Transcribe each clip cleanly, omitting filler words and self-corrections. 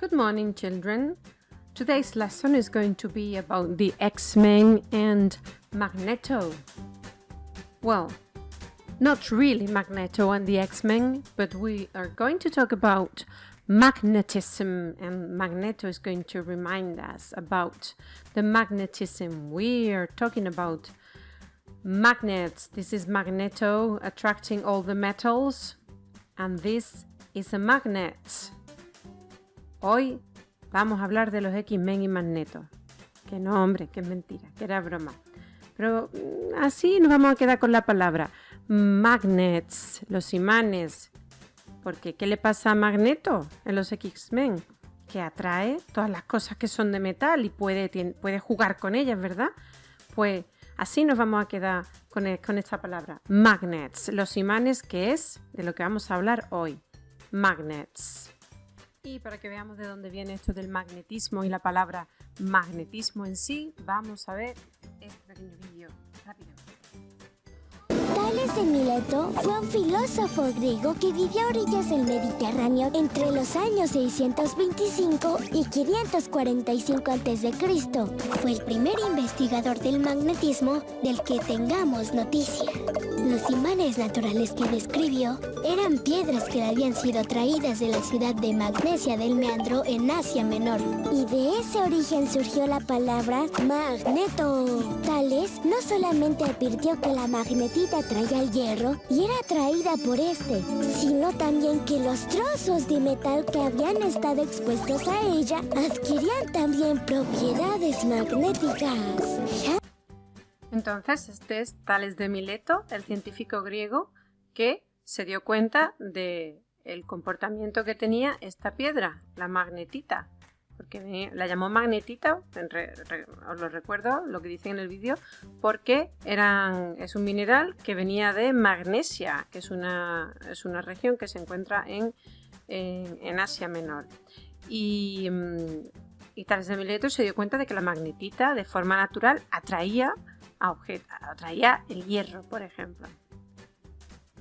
Good morning, children. Today's lesson is going to be about the X-Men and Magneto. Well, not really Magneto and the X-Men, but we are going to talk about magnetism, and Magneto is going to remind us about the magnetism. We are talking about magnets. This is Magneto attracting all the metals, and this is a magnet. Hoy vamos a hablar de los X-Men y Magneto. Que no, hombre, que es mentira, que era broma. Pero así nos vamos a quedar con la palabra magnets, los imanes. Porque ¿qué le pasa a Magneto en los X-Men? Que atrae todas las cosas que son de metal y puede jugar con ellas, ¿verdad? Pues así nos vamos a quedar con esta palabra, magnets, los imanes, que es de lo que vamos a hablar hoy, magnets. Y para que veamos de dónde viene esto del magnetismo y la palabra magnetismo en sí, vamos a ver este pequeño vídeo rápidamente. Tales de Mileto fue un filósofo griego que vivió a orillas del Mediterráneo entre los años 625 y 545 a.C. Fue el primer investigador del magnetismo del que tengamos noticia. Los imanes naturales que describió eran piedras que habían sido traídas de la ciudad de Magnesia del Meandro en Asia Menor. Y de ese origen surgió la palabra magneto. Tales no solamente advirtió que la magnetita traía el hierro y era atraída por este, sino también que los trozos de metal que habían estado expuestos a ella adquirían también propiedades magnéticas. Entonces, este es Tales de Mileto, el científico griego que se dio cuenta del comportamiento que tenía esta piedra, la magnetita. Porque la llamó magnetita, os lo recuerdo, lo que dice en el vídeo, porque es un mineral que venía de Magnesia, que es una región que se encuentra en Asia Menor. Y Tales de Mileto se dio cuenta de que la magnetita, de forma natural, atraía el hierro, por ejemplo.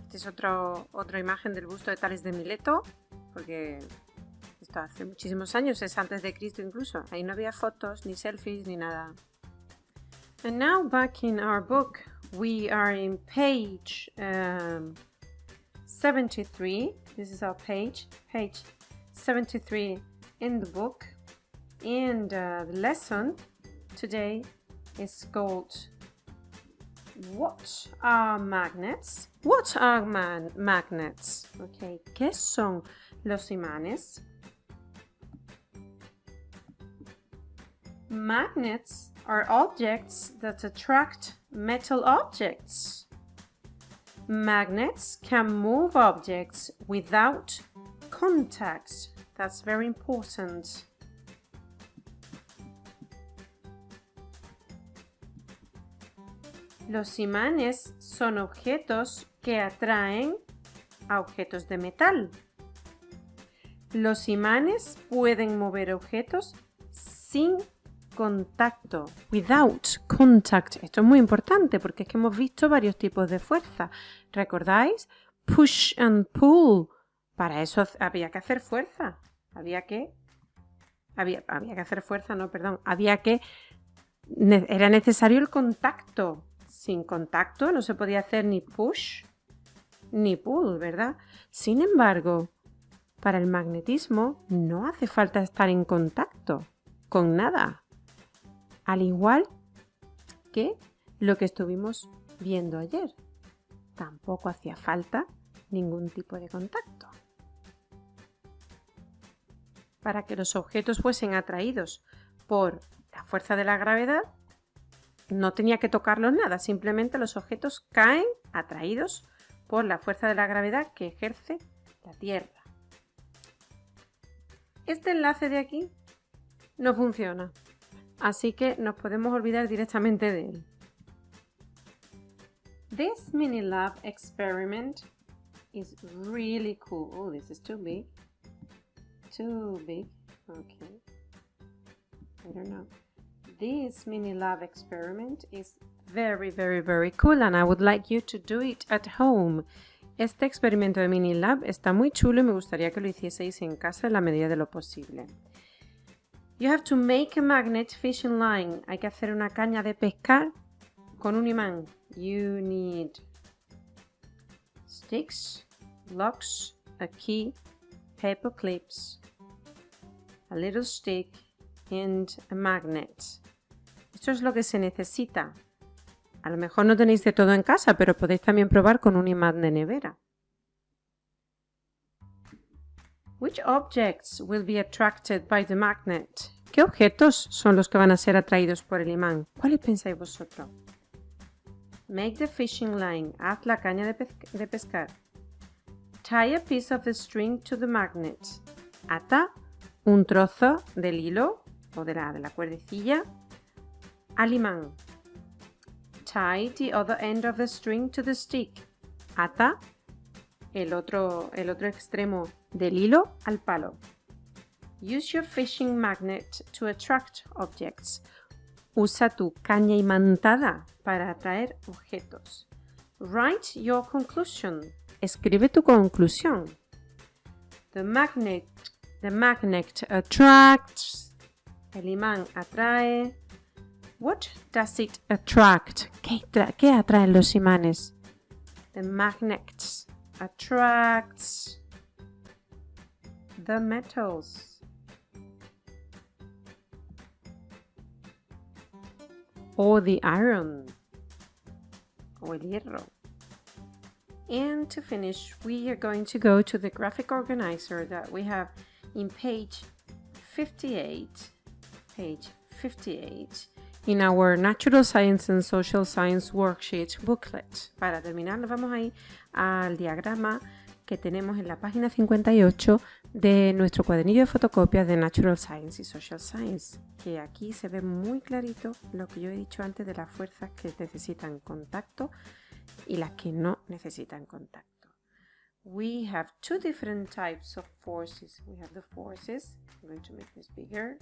Esta es otra imagen del busto de Tales de Mileto, porque esto hace muchísimos años, es antes de Cristo incluso. Ahí no había fotos, ni selfies, ni nada. And now back in our book, we are in page 73. This is our page 73 in the book. And the lesson today is called What are magnets? What are magnets? Okay, ¿qué son los imanes? Magnets are objects that attract metal objects. Magnets can move objects without contact. That's very important. Los imanes son objetos que atraen a objetos de metal. Los imanes pueden mover objetos sin contacto, without contact. Esto es muy importante porque es que hemos visto varios tipos de fuerza. ¿Recordáis? Push and pull. Para eso había que hacer fuerza. Era necesario el contacto. Sin contacto no se podía hacer ni push ni pull, ¿verdad? Sin embargo, para el magnetismo no hace falta estar en contacto con nada. Al igual que lo que estuvimos viendo ayer. Tampoco hacía falta ningún tipo de contacto. Para que los objetos fuesen atraídos por la fuerza de la gravedad, no tenía que tocarlos nada, simplemente los objetos caen atraídos por la fuerza de la gravedad que ejerce la Tierra. Este enlace de aquí no funciona, así que nos podemos olvidar directamente de él. This mini lab experiment is really cool. Oh, this is too big. Too big. Okay. I don't know. This mini lab experiment is very, very, very cool and I would like you to do it at home. Este experimento de mini lab está muy chulo y me gustaría que lo hicieseis en casa en la medida de lo posible. You have to make a magnet fishing line. Hay que hacer una caña de pescar con un imán. You need sticks, blocks, a key, paper clips, a little stick and a magnet. Esto es lo que se necesita. A lo mejor no tenéis de todo en casa, pero podéis también probar con un imán de nevera. Which objects will be attracted by the magnet? ¿Qué objetos son los que van a ser atraídos por el imán? ¿Cuáles pensáis vosotros? Make the fishing line. Haz la caña de pescar. Tie a piece of the string to the magnet. Ata un trozo del hilo o de la cuerdecilla al imán. Tie the other end of the string to the stick. Ata el otro extremo del hilo al palo. Use your fishing magnet to attract objects. Usa tu caña imantada para atraer objetos. Write your conclusion. Escribe tu conclusión. The magnet attracts. El imán atrae. What does it attract? ¿Qué atraen los imanes? The magnet attracts the metals. Or the iron. O el hierro. And to finish, we are going to go to the graphic organizer that we have in page 58. Page 58. In our Natural Science and Social Science Worksheet booklet. Para terminar, nos vamos a ir al diagrama que tenemos en la página 58 de nuestro cuadernillo de fotocopias de Natural Science y Social Science, que aquí se ve muy clarito lo que yo he dicho antes de las fuerzas que necesitan contacto y las que no necesitan contacto. We have two different types of forces. We have the forces. I'm going to make this bigger.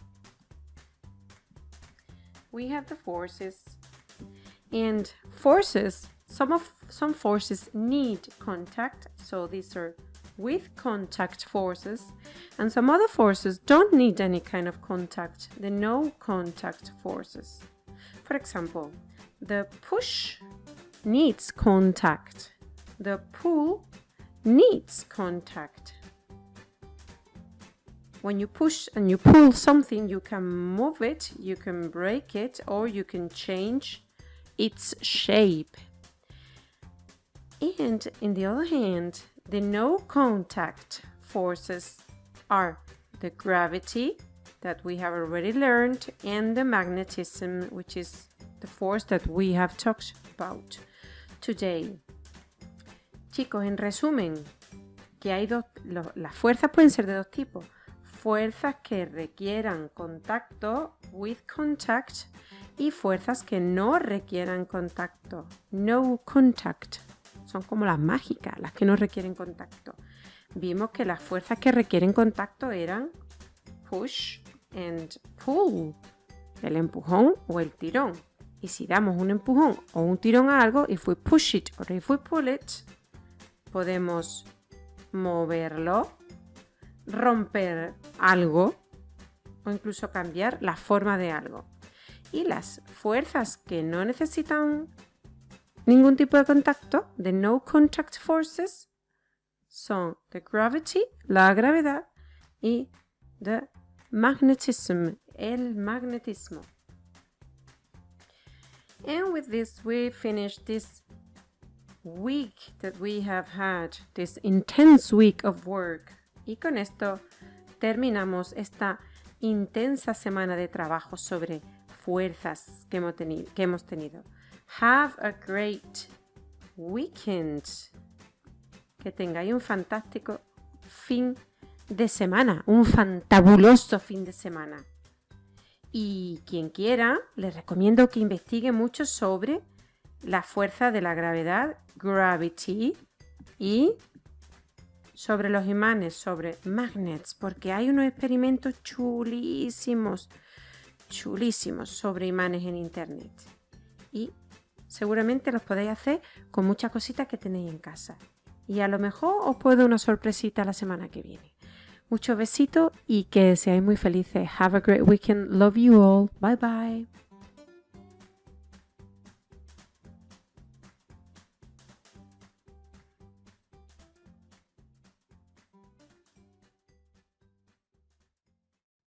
We have the forces, and forces, some forces need contact, so these are with contact forces, and some other forces don't need any kind of contact, the no contact forces. For example, the push needs contact, the pull needs contact. When you push and you pull something, you can move it, you can break it, or you can change its shape. And on the other hand, the no contact forces are the gravity that we have already learned and the magnetism, which is the force that we have talked about today. Chicos, en resumen, que hay las fuerzas pueden ser de dos tipos. Fuerzas que requieran contacto, with contact, y fuerzas que no requieran contacto, no contact. Son como las mágicas, las que no requieren contacto. Vimos que las fuerzas que requieren contacto eran push and pull, el empujón o el tirón. Y si damos un empujón o un tirón a algo, if we push it or if we pull it, podemos moverlo, romper algo o incluso cambiar la forma de algo. Y las fuerzas que no necesitan ningún tipo de contacto, the no contact forces, son the gravity, la gravedad, y the magnetism, el magnetismo. And with this we finish this week that we have had, this intense week of work. Y con esto terminamos esta intensa semana de trabajo sobre fuerzas que hemos tenido. Have a great weekend. Que tengáis un fantástico fin de semana, un fantabuloso fin de semana. Y quien quiera, les recomiendo que investigue mucho sobre la fuerza de la gravedad, gravity, y sobre los imanes, sobre magnets, porque hay unos experimentos chulísimos sobre imanes en internet. Y seguramente los podéis hacer con muchas cositas que tenéis en casa. Y a lo mejor os puedo dar una sorpresita la semana que viene. Mucho besito y que seáis muy felices. Have a great weekend. Love you all. Bye bye.